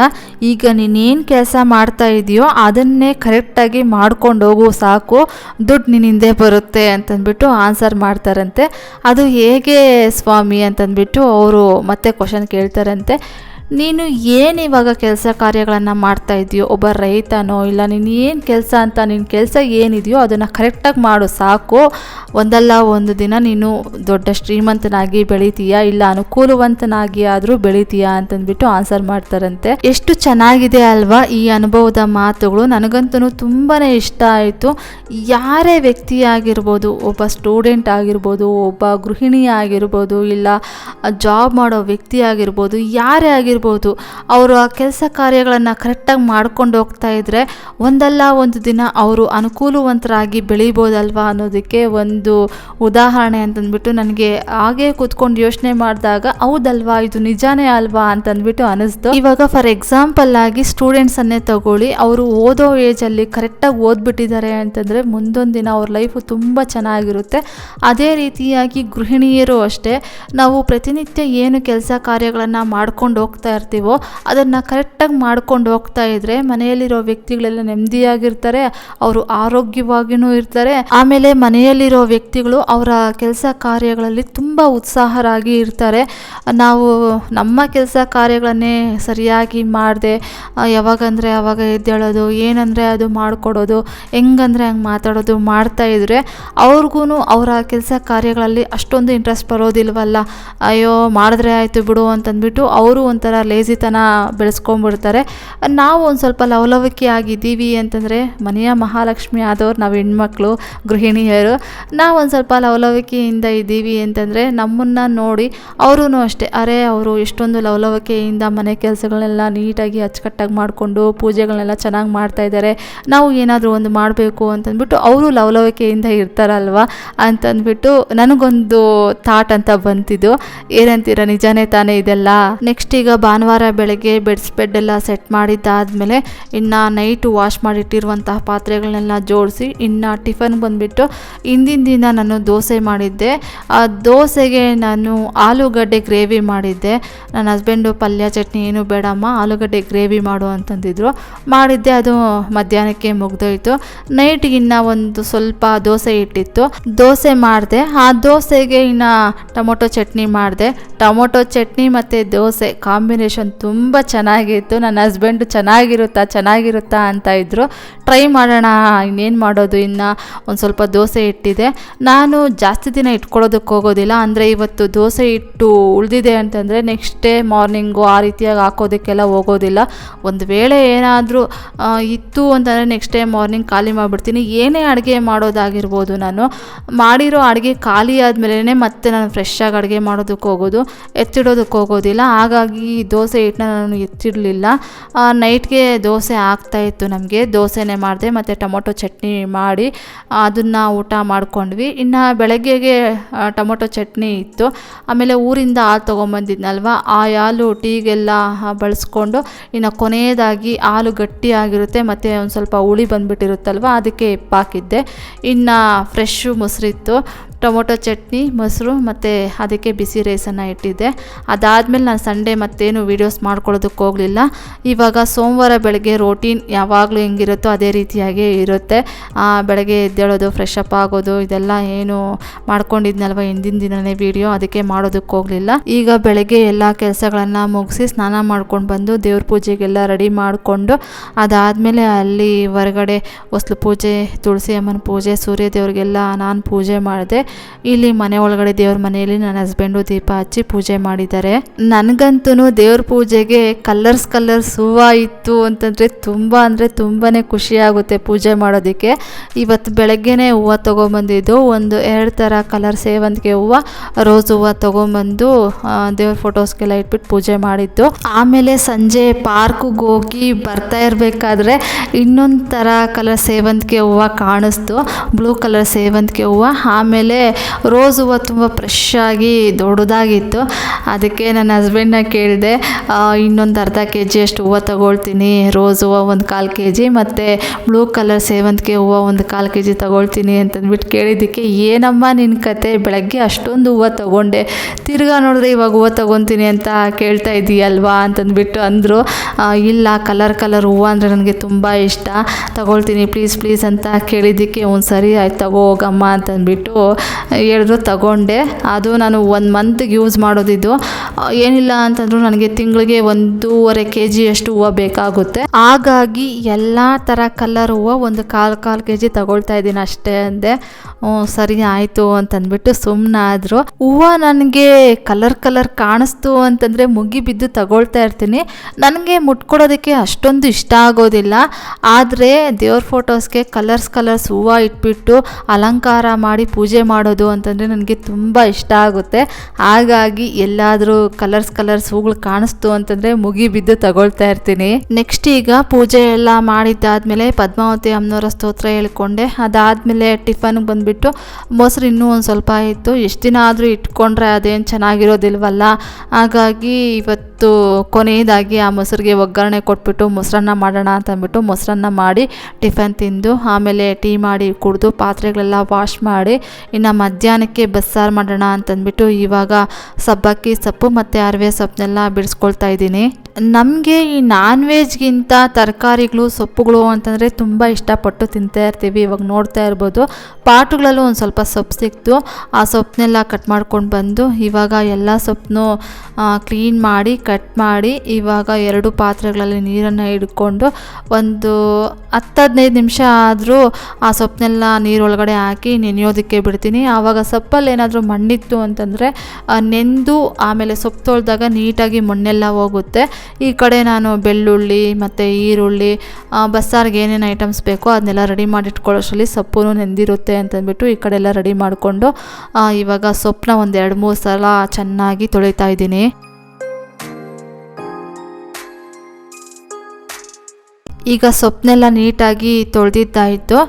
ಈಗ ನೀನೇನು ಕೆಲಸ ಮಾಡ್ತಾ ಇದೆಯೋ ಅದನ್ನೇ ಕರೆಕ್ಟಾಗಿ ಮಾಡ್ಕೊಂಡು ಹೋಗು ಸಾಕು, ದುಡ್ಡು ನಿನ್ನ ಹಿಂದೆ ಬರುತ್ತೆ ಅಂತಂದ್ಬಿಟ್ಟು ಆನ್ಸರ್ ಮಾಡ್ತಾರಂತೆ. ಅದು ಹೇಗೆ ಸ್ವಾಮಿ ಅಂತಂದ್ಬಿಟ್ಟು ಅವರು ಮತ್ತೆ ಕ್ವಶನ್ ಕೇಳ್ತಾರಂತೆ. ನೀನು ಏನು ಇವಾಗ ಕೆಲಸ ಕಾರ್ಯಗಳನ್ನು ಮಾಡ್ತಾ ಇದೆಯೋ, ಒಬ್ಬ ರೈತನೋ ಇಲ್ಲ ನೀನು ಏನು ಕೆಲಸ ಅಂತ ನಿನ್ನ ಕೆಲಸ ಏನಿದೆಯೋ ಅದನ್ನು ಕರೆಕ್ಟಾಗಿ ಮಾಡು ಸಾಕು, ಒಂದಲ್ಲ ಒಂದು ದಿನ ನೀನು ದೊಡ್ಡ ಶ್ರೀಮಂತನಾಗಿ ಬೆಳಿತೀಯಾ, ಇಲ್ಲ ಅನುಕೂಲವಂತನಾಗಿ ಆದರೂ ಬೆಳಿತೀಯಾ ಅಂತಂದ್ಬಿಟ್ಟು ಆನ್ಸರ್ ಮಾಡ್ತಾರಂತೆ. ಎಷ್ಟು ಚೆನ್ನಾಗಿದೆ ಅಲ್ವಾ ಈ ಅನುಭವದ ಮಾತುಗಳು. ನನಗಂತೂ ತುಂಬಾ ಇಷ್ಟ ಆಯಿತು. ಯಾರೇ ವ್ಯಕ್ತಿ ಆಗಿರ್ಬೋದು, ಒಬ್ಬ ಸ್ಟೂಡೆಂಟ್ ಆಗಿರ್ಬೋದು, ಒಬ್ಬ ಗೃಹಿಣಿ ಆಗಿರ್ಬೋದು, ಇಲ್ಲ ಜಾಬ್ ಮಾಡೋ ವ್ಯಕ್ತಿ ಆಗಿರ್ಬೋದು, ಯಾರೇ ಆಗಿರ್ಬೋದು, ಅವರು ಆ ಕೆಲಸ ಕಾರ್ಯಗಳನ್ನು ಕರೆಕ್ಟಾಗಿ ಮಾಡ್ಕೊಂಡು ಹೋಗ್ತಾ ಇದ್ದರೆ ಒಂದಲ್ಲ ಒಂದು ದಿನ ಅವರು ಅನುಕೂಲವಂತರಾಗಿ ಬೆಳಿಬೋದಲ್ವಾ ಅನ್ನೋದಕ್ಕೆ ಒಂದು ಉದಾಹರಣೆ ಅಂತಂದ್ಬಿಟ್ಟು ನನಗೆ ಹಾಗೆ ಕೂತ್ಕೊಂಡು ಯೋಚನೆ ಮಾಡಿದಾಗ ಹೌದಲ್ವಾ ಇದು ನಿಜಾನೇ ಅಲ್ವಾ ಅಂತಂದ್ಬಿಟ್ಟು ಅನಿಸ್ತು. ಇವಾಗ ಫಾರ್ ಎಕ್ಸಾಂಪಲ್ ಆಗಿ ಸ್ಟೂಡೆಂಟ್ಸನ್ನೇ ತಗೊಳ್ಳಿ, ಅವರು ಓದೋ ಏಜಲ್ಲಿ ಕರೆಕ್ಟಾಗಿ ಓದ್ಬಿಟ್ಟಿದ್ದಾರೆ ಅಂತಂದರೆ ಮುಂದೊಂದು ದಿನ ಅವ್ರ ಲೈಫು ತುಂಬ ಚೆನ್ನಾಗಿರುತ್ತೆ. ಅದೇ ರೀತಿಯಾಗಿ ಗೃಹಿಣಿಯರು ಅಷ್ಟೇ, ನಾವು ಪ್ರತಿನಿತ್ಯ ಏನು ಕೆಲಸ ಕಾರ್ಯಗಳನ್ನು ಮಾಡ್ಕೊಂಡು ಹೋಗ್ತಾ ಇರ್ತೀವೋ ಅದನ್ನು ಕರೆಕ್ಟಾಗಿ ಮಾಡ್ಕೊಂಡು ಹೋಗ್ತಾ ಇದ್ರೆ ಮನೆಯಲ್ಲಿರೋ ವ್ಯಕ್ತಿಗಳೆಲ್ಲ ನೆಮ್ಮದಿಯಾಗಿರ್ತಾರೆ, ಅವರು ಆರೋಗ್ಯವಾಗಿಯೂ ಇರ್ತಾರೆ. ಆಮೇಲೆ ಮನೆಯಲ್ಲಿರೋ ವ್ಯಕ್ತಿಗಳು ಅವರ ಕೆಲಸ ಕಾರ್ಯಗಳಲ್ಲಿ ತುಂಬ ಉತ್ಸಾಹರಾಗಿ ಇರ್ತಾರೆ. ನಾವು ನಮ್ಮ ಕೆಲಸ ಕಾರ್ಯಗಳನ್ನೇ ಸರಿಯಾಗಿ ಮಾಡದೆ ಯಾವಾಗಂದರೆ ಆವಾಗ ಎದ್ದೇಳೋದು, ಏನಂದರೆ ಅದು ಮಾಡಿಕೊಡೋದು, ಹೆಂಗಂದರೆ ಹಂಗೆ ಮಾತಾಡೋದು ಮಾಡ್ತಾ ಇದ್ರೆ ಅವ್ರಿಗೂ ಅವರ ಕೆಲಸ ಕಾರ್ಯಗಳಲ್ಲಿ ಅಷ್ಟೊಂದು ಇಂಟ್ರೆಸ್ಟ್ ಬರೋದಿಲ್ವಲ್ಲ. ಅಯ್ಯೋ ಮಾಡಿದ್ರೆ ಆಯಿತು ಬಿಡು ಅಂತಂದ್ಬಿಟ್ಟು ಅವರು ಒಂಥರ ಲೇಜಿತನ ಬೆಳೆಸ್ಕೊಂಡ್ಬಿಡ್ತಾರೆ. ನಾವು ಒಂದು ಸ್ವಲ್ಪ ಲವಲವಿಕೆ ಆಗಿದ್ದೀವಿ ಅಂತಂದರೆ, ಮನೆಯ ಮಹಾಲಕ್ಷ್ಮಿ ಆದವ್ರು ನಾವು ಹೆಣ್ಮಕ್ಳು ಗೃಹಿಣಿಯರು, ನಾವು ಒಂದು ಸ್ವಲ್ಪ ಲವಲವಿಕೆಯಿಂದ ಇದ್ದೀವಿ ಅಂತಂದರೆ ನಮ್ಮನ್ನು ನೋಡಿ ಅವರೂ ಅಷ್ಟೇ, ಅರೆ ಅವರು ಎಷ್ಟೊಂದು ಲವಲವಿಕೆಯಿಂದ ಮನೆ ಕೆಲಸಗಳನ್ನೆಲ್ಲ ನೀಟಾಗಿ ಅಚ್ಚುಕಟ್ಟಾಗಿ ಮಾಡಿಕೊಂಡು ಪೂಜೆಗಳನ್ನೆಲ್ಲ ಚೆನ್ನಾಗಿ ಮಾಡ್ತಾ ಇದ್ದಾರೆ, ನಾವು ಏನಾದರೂ ಒಂದು ಮಾಡಬೇಕು ಅಂತಂದ್ಬಿಟ್ಟು ಅವರು ಲವಲವಿಕೆಯಿಂದ ಇರ್ತಾರಲ್ವ ಅಂತಂದ್ಬಿಟ್ಟು ನನಗೊಂದು ಥಾಟ್ ಅಂತ ಬಂತಿದ್ದು. ಏನಂತೀರ, ನಿಜಾನೇ ತಾನೇ ಇದೆಲ್ಲ. ನೆಕ್ಸ್ಟ್ ಈಗ ಭಾನುವಾರ ಬೆಳಗ್ಗೆ ಬೆಡ್ ಎಲ್ಲ ಸೆಟ್ ಮಾಡಿದ್ದಾದಮೇಲೆ ಇನ್ನು ನೈಟು ವಾಶ್ ಮಾಡಿಟ್ಟಿರುವಂತಹ ಪಾತ್ರೆಗಳನ್ನೆಲ್ಲ ಜೋಡಿಸಿ ಇನ್ನು ಟಿಫನ್ ಬಂದುಬಿಟ್ಟು ಹಿಂದಿನ ದಿನ ನಾನು ದೋಸೆ ಮಾಡಿದ್ದೆ. ಆ ದೋಸೆಗೆ ನಾನು ಆಲೂಗಡ್ಡೆ ಗ್ರೇವಿ ಮಾಡಿದ್ದೆ. ನನ್ನ ಹಸ್ಬೆಂಡು ಪಲ್ಯ ಚಟ್ನಿ ಏನು ಬೇಡಮ್ಮ ಆಲೂಗಡ್ಡೆ ಗ್ರೇವಿ ಮಾಡು ಅಂತಂದಿದ್ರು, ಮಾಡಿದ್ದೆ. ಅದು ಮಧ್ಯಾಹ್ನಕ್ಕೆ ಮುಗ್ದೋಯ್ತು. ನೈಟ್ಗೆ ಇನ್ನು ಒಂದು ಸ್ವಲ್ಪ ದೋಸೆ ಇಟ್ಟಿತ್ತು, ದೋಸೆ ಮಾಡಿದೆ. ಆ ದೋಸೆಗೆ ಇನ್ನು ಟೊಮೊಟೊ ಚಟ್ನಿ ಮಾಡಿದೆ. ಟೊಮೊಟೊ ಚಟ್ನಿ ಮತ್ತು ದೋಸೆ ಕಾಂಬಿನೇಷನ್ ತುಂಬ ಚೆನ್ನಾಗಿತ್ತು. ನನ್ನ ಹಸ್ಬೆಂಡು ಚೆನ್ನಾಗಿರುತ್ತಾ ಅಂತ ಇದ್ದರು. ಟ್ರೈ ಮಾಡೋಣ, ಇನ್ನೇನು ಮಾಡೋದು, ಇನ್ನು ಒಂದು ಸ್ವಲ್ಪ ದೋಸೆ ಇಟ್ಟಿದೆ. ನಾನು ಜಾಸ್ತಿ ದಿನ ಇಟ್ಕೊಳ್ಳೋದಕ್ಕೆ ಹೋಗೋದಿಲ್ಲ, ಅಂದರೆ ಇವತ್ತು ದೋಸೆ ಇಟ್ಟು ಉಳಿದಿದೆ ಅಂತಂದರೆ ನೆಕ್ಸ್ಟ್ ಡೇ ಮಾರ್ನಿಂಗು ಆ ರೀತಿಯಾಗಿ ಹಾಕೋದಕ್ಕೆಲ್ಲ ಹೋಗೋದಿಲ್ಲ. ಒಂದು ವೇಳೆ ಏನಾದರೂ ಇತ್ತು ಅಂತಂದರೆ ನೆಕ್ಸ್ಟ್ ಡೇ ಮಾರ್ನಿಂಗ್ ಖಾಲಿ ಮಾಡಿಬಿಡ್ತೀನಿ. ಏನೇ ಅಡುಗೆ ಮಾಡೋದಾಗಿರ್ಬೋದು, ನಾನು ಮಾಡಿರೋ ಅಡುಗೆ ಖಾಲಿ ಆದಮೇಲೆ ಮತ್ತೆ ನಾನು ಫ್ರೆಶ್ಶಾಗಿ ಅಡುಗೆ ಮಾಡೋದಕ್ಕೆ ಹೋಗೋದು, ಎತ್ತಿಡೋದಕ್ಕೆ ಹೋಗೋದಿಲ್ಲ. ಹಾಗಾಗಿ ದೋಸೆ ಹಿಟ್ಟನ್ನ ನಾನು ಎತ್ತಿಡಲಿಲ್ಲ. ನೈಟ್ಗೆ ದೋಸೆ ಆಗ್ತಾಯಿತ್ತು ನಮಗೆ, ದೋಸೆನೇ ಮಾಡಿದೆ ಮತ್ತು ಟೊಮೊಟೊ ಚಟ್ನಿ ಮಾಡಿ ಅದನ್ನು ಊಟ ಮಾಡ್ಕೊಂಡ್ವಿ. ಇನ್ನು ಬೆಳಗ್ಗೆಗೆ ಟೊಮೊಟೊ ಚಟ್ನಿ ಇತ್ತು. ಆಮೇಲೆ ಊರಿಂದ ಹಾಲು ತೊಗೊಂಬಂದಿದ್ನಲ್ವ, ಆ ಹಾಲು ಟೀಗೆಲ್ಲ ಬಳಸ್ಕೊಂಡು ಇನ್ನು ಕೊನೆಯದಾಗಿ ಹಾಲು ಗಟ್ಟಿಯಾಗಿರುತ್ತೆ ಮತ್ತು ಒಂದು ಸ್ವಲ್ಪ ಹುಳಿ ಬಂದುಬಿಟ್ಟಿರುತ್ತಲ್ವ, ಅದಕ್ಕೆ ಹೆಪ್ಪಾಕಿದ್ದೆ. ಇನ್ನು ಫ್ರೆಶ್ಶು ಮೊಸರಿತ್ತು, ಟೊಮೊಟೊ ಚಟ್ನಿ, ಮೊಸರು ಮತ್ತು ಅದಕ್ಕೆ ಬಿಸಿ ರೈಸನ್ನು ಇಟ್ಟಿದ್ದೆ. ಅದಾದಮೇಲೆ ನಾನು ಸಂಡೇ ಮತ್ತೇನು ವೀಡಿಯೋಸ್ ಮಾಡ್ಕೊಳ್ಳೋದಕ್ಕೆ ಹೋಗಲಿಲ್ಲ. ಇವಾಗ ಸೋಮವಾರ ಬೆಳಗ್ಗೆ ರೋಟೀನ್ ಯಾವಾಗಲೂ ಹೆಂಗಿರುತ್ತೋ ಅದೇ ರೀತಿಯಾಗೇ ಇರುತ್ತೆ. ಬೆಳಗ್ಗೆ ಎದ್ದೇಳೋದು, ಫ್ರೆಶ್ ಅಪ್ ಆಗೋದು, ಇದೆಲ್ಲ ಏನು ಮಾಡ್ಕೊಂಡಿದ್ನಲ್ವ ಹಿಂದಿನ ದಿನನೇ ವೀಡಿಯೋ, ಅದಕ್ಕೆ ಮಾಡೋದಕ್ಕೆ ಹೋಗಲಿಲ್ಲ. ಈಗ ಬೆಳಗ್ಗೆ ಎಲ್ಲ ಕೆಲಸಗಳನ್ನು ಮುಗಿಸಿ ಸ್ನಾನ ಮಾಡ್ಕೊಂಡು ಬಂದು ದೇವ್ರ ಪೂಜೆಗೆಲ್ಲ ರೆಡಿ ಮಾಡಿಕೊಂಡು ಅದಾದಮೇಲೆ ಅಲ್ಲಿ ಹೊರಗಡೆ ಹೊಸ್ಲು ಪೂಜೆ, ತುಳಸಿ ಅಮ್ಮನ ಪೂಜೆ, ಸೂರ್ಯ ದೇವ್ರಿಗೆಲ್ಲ ನಾನು ಪೂಜೆ ಮಾಡಿದೆ. ಇಲ್ಲಿ ಮನೆ ಒಳಗಡೆ ದೇವ್ರ ಮನೆಯಲ್ಲಿ ನನ್ನ ಹಸ್ಬೆಂಡು ದೀಪ ಹಚ್ಚಿ ಪೂಜೆ ಮಾಡಿದ್ದಾರೆ. ನನಗಂತೂ ದೇವ್ರ ಪೂಜೆಗೆ ಕಲರ್ಸ್ ಹೂವು ಇತ್ತು ಅಂತಂದರೆ ತುಂಬಾ ಖುಷಿಯಾಗುತ್ತೆ ಪೂಜೆ ಮಾಡೋದಕ್ಕೆ. ಇವತ್ತು ಬೆಳಗ್ಗೆನೇ ಹೂವು ತೊಗೊಂಬಂದಿದ್ದು, ಒಂದು 2 ಥರ ಕಲರ್ ಸೇವಂತಿಗೆ ಹೂವು, ರೋಸ್ ಹೂವು ತೊಗೊಂಬಂದು ದೇವ್ರ ಫೋಟೋಸ್ಗೆಲ್ಲ ಇಟ್ಬಿಟ್ಟು ಪೂಜೆ ಮಾಡಿದ್ದು. ಆಮೇಲೆ ಸಂಜೆ ಪಾರ್ಕಿಗೆ ಹೋಗಿ ಬರ್ತಾ ಇರಬೇಕಾದ್ರೆ ಇನ್ನೊಂದು ಥರ ಕಲರ್ ಸೇವಂತಿಗೆ ಹೂವು ಕಾಣಿಸ್ತು, ಬ್ಲೂ ಕಲರ್ ಸೇವಂತಿಗೆ ಹೂವು. ಆಮೇಲೆ ರೋಸ್ ಹೂವು ತುಂಬ ಫ್ರೆಶ್ ಆಗಿ ದೊಡ್ಡದಾಗಿತ್ತು. ಅದಕ್ಕೆ ನನ್ನ ಹಸ್ಬೆಂಡ್ನ ಕೇಳಿದೆ, ಇನ್ನೊಂದು ಅರ್ಧ kg ಅಷ್ಟು ಹೂವು ತಗೊಳ್ತೀನಿ, ರೋಸ್ ಹೂವು 1/4 kg ಮತ್ತು ಬ್ಲೂ ಕಲರ್ ಸೇವಂತಿಗೆ ಹೂವು 1/4 kg ತಗೊಳ್ತೀನಿ ಅಂತಂದ್ಬಿಟ್ಟು ಕೇಳಿದ್ದಕ್ಕೆ, ಏನಮ್ಮ ನಿನ್ನ ಕತೆ, ಬೆಳಗ್ಗೆ ಅಷ್ಟೊಂದು ಹೂವು ತಗೊಂಡೆ, ತಿರ್ಗಾ ನೋಡಿದ್ರೆ ಇವಾಗ ಹೂವು ತಗೊತೀನಿ ಅಂತ ಕೇಳ್ತಾ ಇದ್ದೀಯಲ್ವಾ ಅಂತಂದ್ಬಿಟ್ಟು ಅಂದರು. ಇಲ್ಲ, ಕಲರ್ ಹೂವು ಅಂದರೆ ನನಗೆ ತುಂಬ ಇಷ್ಟ, ತಗೊಳ್ತೀನಿ ಪ್ಲೀಸ್ ಅಂತ ಕೇಳಿದ್ದಕ್ಕೆ ಒಂದು ಸರಿ ಆಯ್ತು ತಗೋ ಹೋಗಮ್ಮ ಅಂತಂದ್ಬಿಟ್ಟು ಹೇಳಿದ್ರು. ತಗೊಂಡೆ. ಅದು ನಾನು 1 ಮಂತ್ಗೆ ಯೂಸ್ ಮಾಡೋದಿದ್ದು. ಏನಿಲ್ಲ ಅಂತಂದ್ರು ನನಗೆ ತಿಂಗಳಿಗೆ 1.5 kg ಅಷ್ಟು ಹೂವು ಬೇಕಾಗುತ್ತೆ. ಹಾಗಾಗಿ ಎಲ್ಲ ಥರ ಕಲರ್ ಹೂವು 1/4 kg ತಗೊಳ್ತಾ ಇದ್ದೀನಿ ಅಷ್ಟೇ ಅಂದೆ. ಸರಿ ಆಯಿತು ಅಂತಂದ್ಬಿಟ್ಟು ಸುಮ್ಮನಾದರು. ಹೂವು ನನಗೆ ಕಲರ್ ಕಾಣಿಸ್ತು ಅಂತಂದರೆ ಮುಗಿ ಬಿದ್ದು ತಗೊಳ್ತಾ ಇರ್ತೀನಿ. ನನಗೆ ಮುಟ್ಕೊಡೋದಕ್ಕೆ ಅಷ್ಟೊಂದು ಇಷ್ಟ ಆಗೋದಿಲ್ಲ. ಆದರೆ ದೇವ್ರ ಫೋಟೋಸ್ಗೆ ಕಲರ್ಸ್ ಹೂವು ಇಟ್ಬಿಟ್ಟು ಅಲಂಕಾರ ಮಾಡಿ ಪೂಜೆ ಮಾಡೋದು ಅಂತಂದರೆ ನನಗೆ ತುಂಬ ಇಷ್ಟ ಆಗುತ್ತೆ. ಹಾಗಾಗಿ ಎಲ್ಲಾದರೂ ಕಲರ್ಸ್ ಹೂಗಳು ಕಾಣಿಸ್ತು ಅಂತಂದರೆ ಮುಗಿ ಬಿದ್ದು ತಗೊಳ್ತಾ ಇರ್ತೀನಿ. ನೆಕ್ಸ್ಟ್ ಈಗ ಪೂಜೆ ಎಲ್ಲ ಮಾಡಿದ್ದಾದಮೇಲೆ ಪದ್ಮಾವತಿ ಅಮ್ಮನವರ ಸ್ತೋತ್ರ ಹೇಳ್ಕೊಂಡೆ. ಅದಾದಮೇಲೆ ಟಿಫನ್ಗೆ ಬಂದುಬಿಟ್ಟು ಮೊಸರು ಇನ್ನೂ ಒಂದು ಸ್ವಲ್ಪ ಇತ್ತು. ಎಷ್ಟು ದಿನ ಆದರೂ ಇಟ್ಕೊಂಡ್ರೆ ಅದೇನು ಚೆನ್ನಾಗಿರೋದಿಲ್ವಲ್ಲ. ಹಾಗಾಗಿ ಇವತ್ತು ಕೊನೆಯದಾಗಿ ಆ ಮೊಸರಿಗೆ ಒಗ್ಗರಣೆ ಕೊಟ್ಬಿಟ್ಟು ಮೊಸರನ್ನ ಮಾಡೋಣ ಅಂತಂದ್ಬಿಟ್ಟು ಮೊಸರನ್ನ ಮಾಡಿ ಟಿಫನ್ ತಿಂದು ಆಮೇಲೆ ಟೀ ಮಾಡಿ ಕುಡಿದು ಪಾತ್ರೆಗಳೆಲ್ಲ ವಾಶ್ ಮಾಡಿ ಇನ್ನು ಮಧ್ಯಾಹ್ನಕ್ಕೆ ಬಸ್ಸಾರು ಮಾಡೋಣ ಅಂತಂದ್ಬಿಟ್ಟು ಇವಾಗ ಸಬ್ಬಕ್ಕಿ ಸೊಪ್ಪು ಮತ್ತು ಅರಿವೆ ಸೊಪ್ಪನ್ನೆಲ್ಲ ಬಿಡಿಸ್ಕೊಳ್ತಾ ಇದ್ದೀನಿ. ನಮಗೆ ಈ ನಾನ್ ವೆಜ್ಗಿಂತ ತರಕಾರಿಗಳು ಸೊಪ್ಪುಗಳು ಅಂತಂದರೆ ತುಂಬ ಇಷ್ಟಪಟ್ಟು ತಿಂತಾ ಇರ್ತೀವಿ. ಇವಾಗ ನೋಡ್ತಾ ಇರ್ಬೋದು ಪಾಟುಗಳಲ್ಲೂ ಒಂದು ಸ್ವಲ್ಪ ಸೊಪ್ಪು ಸಿಕ್ತು. ಆ ಸೊಪ್ಪನ್ನೆಲ್ಲ ಕಟ್ ಮಾಡ್ಕೊಂಡು ಬಂದು ಇವಾಗ ಎಲ್ಲ ಸೊಪ್ಪನ್ನು ಕ್ಲೀನ್ ಮಾಡಿ ಕಟ್ ಮಾಡಿ ಇವಾಗ 2 ಪಾತ್ರೆಗಳಲ್ಲಿ ನೀರನ್ನು ಹಿಡ್ಕೊಂಡು ಒಂದು 10-15 ನಿಮಿಷ ಆದರೂ ಆ ಸೊಪ್ಪನ್ನೆಲ್ಲ ನೀರೊಳಗಡೆ ಹಾಕಿ ನೆನೆಯೋದಕ್ಕೆ ಬಿಡ್ತೀನಿ. ಆವಾಗ ಸೊಪ್ಪಲ್ಲಿ ಏನಾದರೂ ಮಣ್ಣಿತ್ತು ಅಂತಂದರೆ ನೆಂದು ಆಮೇಲೆ ಸೊಪ್ಪು ತೊಳೆದಾಗ ನೀಟಾಗಿ ಮಣ್ಣೆಲ್ಲ ಹೋಗುತ್ತೆ. ಈ ಕಡೆ ನಾನು ಬೆಳ್ಳುಳ್ಳಿ ಮತ್ತು ಈರುಳ್ಳಿ ಬಸ್ಸಾರಿಗೆ ಏನೇನು ಐಟಮ್ಸ್ ಬೇಕೋ ಅದನ್ನೆಲ್ಲ ರೆಡಿ ಮಾಡಿ ಇಟ್ಕೊಳ್ಳೋಷ್ಟರಲ್ಲಿ ಸೊಪ್ಪು ನೆಂದಿರುತ್ತೆ ಅಂತಂದ್ಬಿಟ್ಟು ಈ ಕಡೆ ಎಲ್ಲ ರೆಡಿ ಮಾಡಿಕೊಂಡು ಇವಾಗ ಸೊಪ್ಪನ್ನ ಒಂದು 2-3 ಸಲ ಚೆನ್ನಾಗಿ ತೊಳಿತಾ ಇದ್ದೀನಿ. ಈಗ ಸೊಪ್ಪನ್ನೆಲ್ಲ ನೀಟಾಗಿ ತೊಳೆದಿದ್ದಾಯಿತು.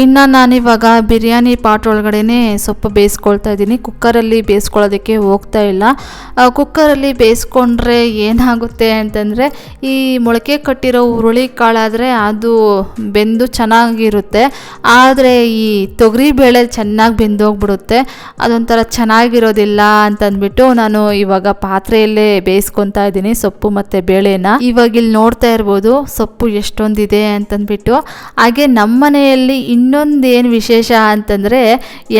ಇನ್ನು ನಾನಿವಾಗ ಬಿರಿಯಾನಿ ಪಾಟ್ ಒಳಗಡೆ ಸೊಪ್ಪು ಬೇಯಿಸ್ಕೊಳ್ತಾ ಇದ್ದೀನಿ. ಕುಕ್ಕರಲ್ಲಿ ಬೇಯಿಸ್ಕೊಳ್ಳೋದಕ್ಕೆ ಹೋಗ್ತಾ ಇಲ್ಲ. ಕುಕ್ಕರಲ್ಲಿ ಬೇಯಿಸ್ಕೊಂಡ್ರೆ ಏನಾಗುತ್ತೆ ಅಂತಂದರೆ ಈ ಮೊಳಕೆ ಕಟ್ಟಿರೋ ಹುರುಳಿ ಕಾಳಾದರೆ ಅದು ಬೆಂದು ಚೆನ್ನಾಗಿರುತ್ತೆ. ಆದರೆ ಈ ತೊಗರಿಬೇಳೆ ಚೆನ್ನಾಗಿ ಬೆಂದೋಗ್ಬಿಡುತ್ತೆ, ಅದೊಂಥರ ಚೆನ್ನಾಗಿರೋದಿಲ್ಲ ಅಂತಂದ್ಬಿಟ್ಟು ನಾನು ಇವಾಗ ಪಾತ್ರೆಯಲ್ಲೇ ಬೇಯಿಸ್ಕೊತಾ ಇದ್ದೀನಿ ಸೊಪ್ಪು ಮತ್ತು ಬೇಳೆನ. ಇವಾಗ ಇಲ್ಲಿ ನೋಡ್ತಾ ಇರ್ಬೋದು ಸೊಪ್ಪು ಎಷ್ಟೊಂದಿದೆ ಅಂತಂದ್ಬಿಟ್ಟು. ಹಾಗೆ ನಮ್ಮ ಮನೆಯಲ್ಲಿ ಇನ್ನೊಂದೇನು ವಿಶೇಷ ಅಂತಂದರೆ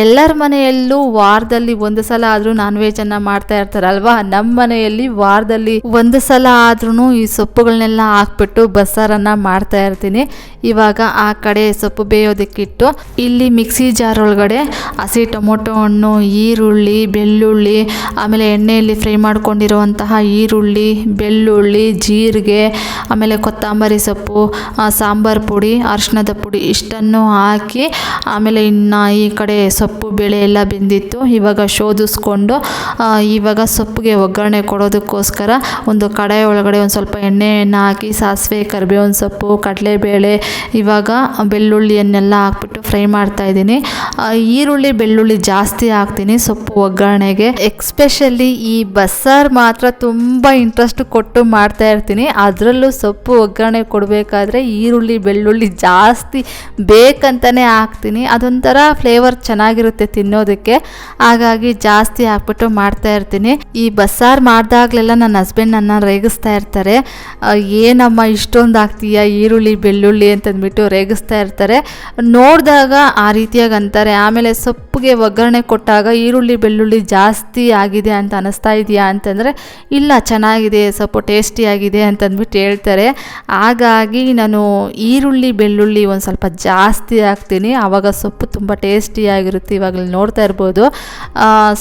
ಎಲ್ಲರ ಮನೆಯಲ್ಲೂ ವಾರದಲ್ಲಿ 1 ಸಲ ಆದರೂ ನಾನ್ ವೆಜ್ಜನ್ನು ಮಾಡ್ತಾ ಇರ್ತಾರಲ್ವಾ. ನಮ್ಮ ಮನೆಯಲ್ಲಿ ವಾರದಲ್ಲಿ 1 ಸಲ ಆದ್ರೂ ಈ ಸೊಪ್ಪುಗಳನ್ನೆಲ್ಲ ಹಾಕ್ಬಿಟ್ಟು ಬಸ್ಸಾರನ್ನು ಮಾಡ್ತಾ ಇರ್ತೀನಿ. ಇವಾಗ ಆ ಕಡೆ ಸೊಪ್ಪು ಬೇಯೋದಕ್ಕಿಟ್ಟು ಇಲ್ಲಿ ಮಿಕ್ಸಿ ಜಾರ್ ಒಳಗಡೆ ಹಸಿ ಟೊಮೊಟೊ ಹಣ್ಣು, ಈರುಳ್ಳಿ, ಬೆಳ್ಳುಳ್ಳಿ, ಆಮೇಲೆ ಎಣ್ಣೆಯಲ್ಲಿ ಫ್ರೈ ಮಾಡ್ಕೊಂಡಿರುವಂತಹ ಈರುಳ್ಳಿ, ಬೆಳ್ಳುಳ್ಳಿ, ಜೀರಿಗೆ, ಆಮೇಲೆ ಕೊತ್ತಂಬರಿ ಸೊಪ್ಪು, ಸಾಂಬಾರು ಪುಡಿ, ಅರಿಶಿಣದ ಪುಡಿ ಇಷ್ಟನ್ನು ಹಾಕಿ ಆಮೇಲೆ ಇನ್ನು ಈ ಕಡೆ ಸೊಪ್ಪು ಬೇಳೆ ಎಲ್ಲ ಬೆಂದಿತ್ತು. ಇವಾಗ ಶೋಧಿಸ್ಕೊಂಡು ಇವಾಗ ಸೊಪ್ಪಿಗೆ ಒಗ್ಗರಣೆ ಕೊಡೋದಕ್ಕೋಸ್ಕರ ಒಂದು ಕಡಾಯಿ ಒಳಗಡೆ ಒಂದು ಸ್ವಲ್ಪ ಎಣ್ಣೆಯನ್ನು ಹಾಕಿ ಸಾಸಿವೆ, ಕರಿಬೇವಿನ ಸೊಪ್ಪು, ಕಡಲೆಬೇಳೆ, ಇವಾಗ ಬೆಳ್ಳುಳ್ಳಿಯನ್ನೆಲ್ಲ ಹಾಕ್ಬಿಟ್ಟು ಫ್ರೈ ಮಾಡ್ತಾ ಇದ್ದೀನಿ. ಈರುಳ್ಳಿ ಬೆಳ್ಳುಳ್ಳಿ ಜಾಸ್ತಿ ಹಾಕ್ತೀನಿ ಸೊಪ್ಪು ಒಗ್ಗರಣೆಗೆ. ಎಕ್ಸ್ಪೆಷಲಿ ಈ ಬಸ್ಸಾರು ಮಾತ್ರ ತುಂಬ ಇಂಟ್ರೆಸ್ಟ್ ಕೊಟ್ಟು ಮಾಡ್ತಾ ಇರ್ತೀನಿ. ಅದರಲ್ಲೂ ಸೊಪ್ಪು ಒಗ್ಗರಣೆ ಕೊಡಬೇಕಾದ್ರೆ ಈರುಳ್ಳಿ ಬೆಳ್ಳುಳ್ಳಿ ಜಾಸ್ತಿ ಬೇಕಂತಲೇ ಹಾಕ್ತೀನಿ. ಅದೊಂಥರ ಫ್ಲೇವರ್ ಚೆನ್ನಾಗಿರುತ್ತೆ ತಿನ್ನೋದಕ್ಕೆ. ಹಾಗಾಗಿ ಜಾಸ್ತಿ ಹಾಕ್ಬಿಟ್ಟು ಮಾಡ್ತಾ ಇರ್ತೀನಿ. ಈ ಬಸ್ಸಾರು ಮಾಡಿದಾಗಲೆಲ್ಲ ನನ್ನ ಹಸ್ಬೆಂಡ್ ನನ್ನ ರೇಗಿಸ್ತಾ ಇರ್ತಾರೆ, ಏನಮ್ಮ ಇಷ್ಟೊಂದು ಹಾಕ್ತೀಯ ಈರುಳ್ಳಿ ಬೆಳ್ಳುಳ್ಳಿ ಅಂತಂದ್ಬಿಟ್ಟು ರೇಗಿಸ್ತಾ ಇರ್ತಾರೆ. ನೋಡಿದಾಗ ಆ ರೀತಿಯಾಗಿ ಅಂತಾರೆ. ಆಮೇಲೆ ಸೊಪ್ಪಿಗೆ ಒಗ್ಗರಣೆ ಕೊಟ್ಟಾಗ ಈರುಳ್ಳಿ ಬೆಳ್ಳುಳ್ಳಿ ಜಾಸ್ತಿ ಆಗಿದೆ ಅಂತ ಅನ್ನಿಸ್ತಾ ಇದೆಯಾ ಅಂತಂದರೆ ಇಲ್ಲ, ಚೆನ್ನಾಗಿದೆ, ಸ್ವಲ್ಪ ಟೇಸ್ಟಿಯಾಗಿದೆ ಅಂತಂದ್ಬಿಟ್ಟು ಹೇಳ್ತಾರೆ. ಹಾಗಾಗಿ ನಾನು ಈರುಳ್ಳಿ ಬೆಳ್ಳುಳ್ಳಿ ಒಂದು ಸ್ವಲ್ಪ ಜಾಸ್ತಿ ಹಾಕ್ತೀನಿ. ಆವಾಗ ಸೊಪ್ಪು ತುಂಬ ಟೇಸ್ಟಿಯಾಗಿರುತ್ತೆ. ಇವಾಗಲೇ ನೋಡ್ತಾ ಇರ್ಬೋದು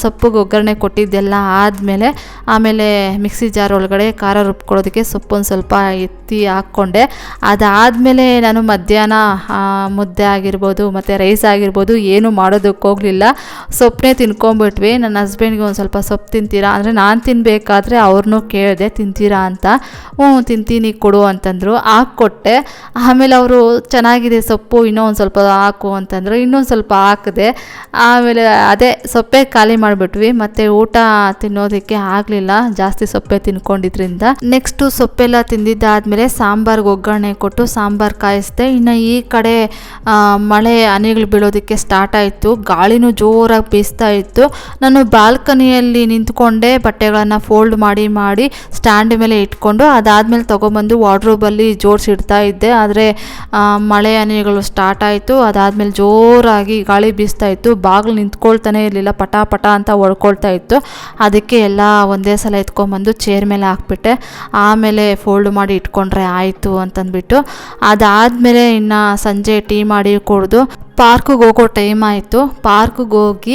ಸೊಪ್ಪಿಗೆ ಒಗ್ಗರಣೆ ಕೊಟ್ಟಿದ್ದೆಲ್ಲ ಆದಮೇಲೆ ಆಮೇಲೆ ಮಿಕ್ಸಿ ಜಾರ್ ಒಳಗಡೆ ಖಾರ ರುಬ್ಕೊಳ್ಳೋದಕ್ಕೆ ಸೊಪ್ಪೊಂದು ಸ್ವಲ್ಪ ಎತ್ತಿ ಹಾಕ್ಕೊಂಡೆ. ಅದಾದಮೇಲೆ ನಾನು ಮಧ್ಯಾಹ್ನ ಮುದ್ದೆ ಆಗಿರ್ಬೋದು ಮತ್ತು ರೈಸ್ ಆಗಿರ್ಬೋದು ಏನು ಮಾಡೋದಕ್ಕೆ ಹೋಗಲಿಲ್ಲ, ಸೊಪ್ಪನ್ನೇ ತಿನ್ಕೊಂಬಿಟ್ವಿ. ನನ್ನ ಹಸ್ಬೆಂಡ್ಗೆ ಒಂದು ಸ್ವಲ್ಪ ಸೊಪ್ಪು ತಿಂತೀರಾ ಅಂದರೆ ನಾನು ತಿನ್ನಬೇಕಾದ್ರೆ ಅವ್ರನ್ನೂ ಕೇಳಿದೆ ತಿಂತೀರಾ ಅಂತ. ತಿಂತೀನಿ ಕೊಡು ಅಂತಂದರು. ಹಾಕ್ಕೊಟ್ಟೆ. ಕೊಟ್ಟೆ. ಆಮೇಲೆ ಅವರು ಚೆನ್ನಾಗಿದೆ ಸೊಪ್ಪು, ಇನ್ನೂ ಒಂದು ಸ್ವಲ್ಪ ಹಾಕು ಅಂತಂದರು. ಇನ್ನೊಂದು ಸ್ವಲ್ಪ ಹಾಕಿದೆ. ಆಮೇಲೆ ಅದೇ ಸೊಪ್ಪೆ ಖಾಲಿ ಮಾಡಿಬಿಟ್ವಿ. ಮತ್ತು ಊಟ ತಿನ್ನೋದಕ್ಕೆ ಆಗಲಿಲ್ಲ ಜಾಸ್ತಿ ಸೊಪ್ಪೆ ತಿನ್ಕೊಂಡಿದ್ರಿಂದ. ನೆಕ್ಸ್ಟು ಸೊಪ್ಪೆಲ್ಲ ತಿಂದಿದ್ದಾದಮೇಲೆ ಸಾಂಬಾರ್ಗೆ ಒಗ್ಗರಣೆ ಕೊಟ್ಟು ಸಾಂಬಾರು ಕಾಯಿಸ್ದೆ. ಇನ್ನು ಈ ಕಡೆ ಮಳೆ ಹನಿಗಳು ಬೀಳೋದಕ್ಕೆ ಸ್ಟಾರ್ಟ್ ಆಯಿತು. ಗಾಳಿನೂ ಜೋರಾಗಿ ಬೀಸ್ತಾ ಇತ್ತು. ನಾನು ಬಾಲ್ಕನಿಯಲ್ಲಿ ನಿಂತ್ಕೊಂಡೆ ಬಟ್ಟೆಗಳನ್ನು ಫೋಲ್ಡ್ ಮಾಡಿ ಸ್ಟ್ಯಾಂಡ್ ಮೇಲೆ ಇಟ್ಕೊಂಡು ಅದಾದಮೇಲೆ ತೊಗೊಂಬಂದು ವಾರ್ಡ್ರೋಬಲ್ಲಿ ಜೋಡಿಸಿಡ್ತಾ ಇದ್ದೆ. ಆದರೆ ಮಳೆ ಹನಿಗಳು ಸ್ಟಾರ್ಟ್ ಆಯಿತು. ಅದಾದಮೇಲೆ ಜೋರಾಗಿ ಗಾಳಿ ಬೀಸ್ತಾ ಇತ್ತು. ಬಾಗಿಲು ನಿಂತ್ಕೊಳ್ತಾನೆ ಇರಲಿಲ್ಲ, ಪಟ ಪಟ ಅಂತ ಹೊಡ್ಕೊಳ್ತಾ ಇತ್ತು. ಅದಕ್ಕೆ ಎಲ್ಲ ಒಂದೇ ಸಲ ಎತ್ಕೊಂಬಂದು ಚೇರ್ ಮೇಲೆ ಹಾಕ್ಬಿಟ್ಟೆ. ಆಮೇಲೆ ಫೋಲ್ಡ್ ಮಾಡಿ ಇಟ್ಕೊಂಡ್ರೆ ಆಯಿತು ಅಂತಂದ್ಬಿಟ್ಟು ಅದಾದಮೇಲೆ ಇನ್ನು ಸಂಜೆ ಟೀ ಮಾಡಿ ಕುಡಿದು ಪಾರ್ಕಿಗೆ ಹೋಗೋ ಟೈಮ್ ಆಯಿತು. ಪಾರ್ಕಿಗೆ ಹೋಗಿ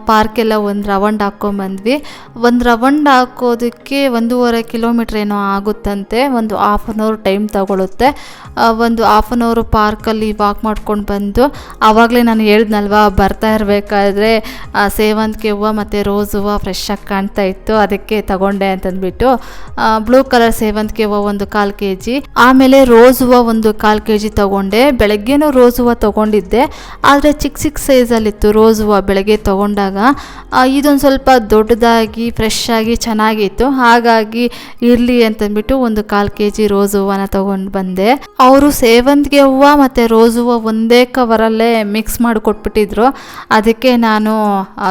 ಪಾರ್ಕೆಲ್ಲ ಒಂದು ರೌಂಡ್ ಹಾಕ್ಕೊಂಬಂದ್ವಿ. ಒಂದು ರೌಂಡ್ ಹಾಕೋದಕ್ಕೆ 1.5 ಕಿಲೋಮೀಟ್ರ್ ಏನೋ ಆಗುತ್ತಂತೆ. ಒಂದು 1/2 ಅವರ್ ಟೈಮ್ ತಗೊಳುತ್ತೆ. ಒಂದು 1/2 ಅವರ್ ಪಾರ್ಕಲ್ಲಿ ವಾಕ್ ಮಾಡ್ಕೊಂಡು ಬಂದು ಆವಾಗಲೇ ನಾನು ಹೇಳಿದ್ನಲ್ವ, ಬರ್ತಾ ಇರಬೇಕಾದ್ರೆ ಸೇವಂತಿಗೆ ಹೂವು ಮತ್ತು ರೋಸ್ ಹೂವು ಫ್ರೆಶ್ಶಾಗಿ ಕಾಣ್ತಾ ಇತ್ತು, ಅದಕ್ಕೆ ತಗೊಂಡೆ ಅಂತಂದ್ಬಿಟ್ಟು ಬ್ಲೂ ಕಲರ್ ಸೇವಂತಿಗೆ ಹೂವು 1/4 kg, ಆಮೇಲೆ ರೋಸ್ ಹೂವು 1/4 kg ತೊಗೊಂಡೆ. ಬೆಳಗ್ಗೆನೂ ರೋಸ್ ಹೂವು ತೊಗೊಂಡಿದ್ದೆ, ಆದರೆ ಚಿಕ್ಕ ಸೈಜಲ್ಲಿತ್ತು ರೋಸ್ ಹೂವು ಬೆಳಗ್ಗೆ ತೊಗೊಂಡಾಗ. ಇದೊಂದು ಸ್ವಲ್ಪ ದೊಡ್ಡದಾಗಿ ಫ್ರೆಶ್ಶಾಗಿ ಚೆನ್ನಾಗಿತ್ತು. ಹಾಗಾಗಿ ಇರಲಿ ಅಂತಂದ್ಬಿಟ್ಟು 1/4 kg ರೋಸ್ ಹೂವನ ತೊಗೊಂಡು ಬಂದೆ. ಅವರು ಸೇವಂತಿಗೆ ಹೂವು ಮತ್ತು ರೋಸ್ ಹೂವು ಒಂದೇ ಕವರಲ್ಲೇ ಮಿಕ್ಸ್ ಮಾಡಿ ಕೊಟ್ಬಿಟ್ಟಿದ್ರು. ಅದಕ್ಕೆ ನಾನು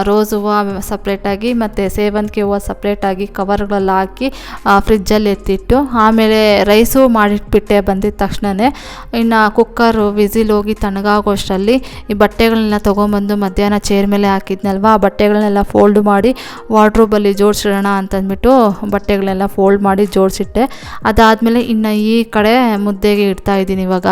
ರೋಸ್ ಹೂವು ಸಪ್ರೇಟಾಗಿ ಮತ್ತು ಸೇವಂತಿಗೆ ಹೂವು ಸಪ್ರೇಟಾಗಿ ಕವರ್ಗಳಲ್ಲಿ ಹಾಕಿ ಫ್ರಿಜ್ಜಲ್ಲಿ ಎತ್ತಿಟ್ಟು ಆಮೇಲೆ ರೈಸು ಮಾಡಿಟ್ಬಿಟ್ಟೆ ಬಂದಿದ್ದ ತಕ್ಷಣವೇ. ಇನ್ನು ಕುಕ್ಕರು ವಿಸಿಲ್ ಹೋಗಿ ತಣ್ಣಗಾಗೋಷ್ಟರಲ್ಲಿ ಈ ಬಟ್ಟೆಗಳನ್ನೆಲ್ಲ ತೊಗೊಂಬಂದು ಮಧ್ಯಾಹ್ನ ಚೇರ್ ಮೇಲೆ ಹಾಕಿದ್ನಲ್ವ, ಆ ಬಟ್ಟೆಗಳನ್ನೆಲ್ಲ ಫೋಲ್ಡ್ ಮಾಡಿ ವಾರ್ಡ್ರೋಬಲ್ಲಿ ಜೋಡಿಸಿಡೋಣ ಅಂತಂದ್ಬಿಟ್ಟು ಬಟ್ಟೆಗಳನ್ನೆಲ್ಲ ಫೋಲ್ಡ್ ಮಾಡಿ ಜೋಡಿಸಿಟ್ಟೆ. ಅದಾದಮೇಲೆ ಇನ್ನು ಈ ಕಡೆ ಮುದ್ದೆಗೆ ಇಡ್ತಾ ಇದ್ದೀನಿ ಇವಾಗ.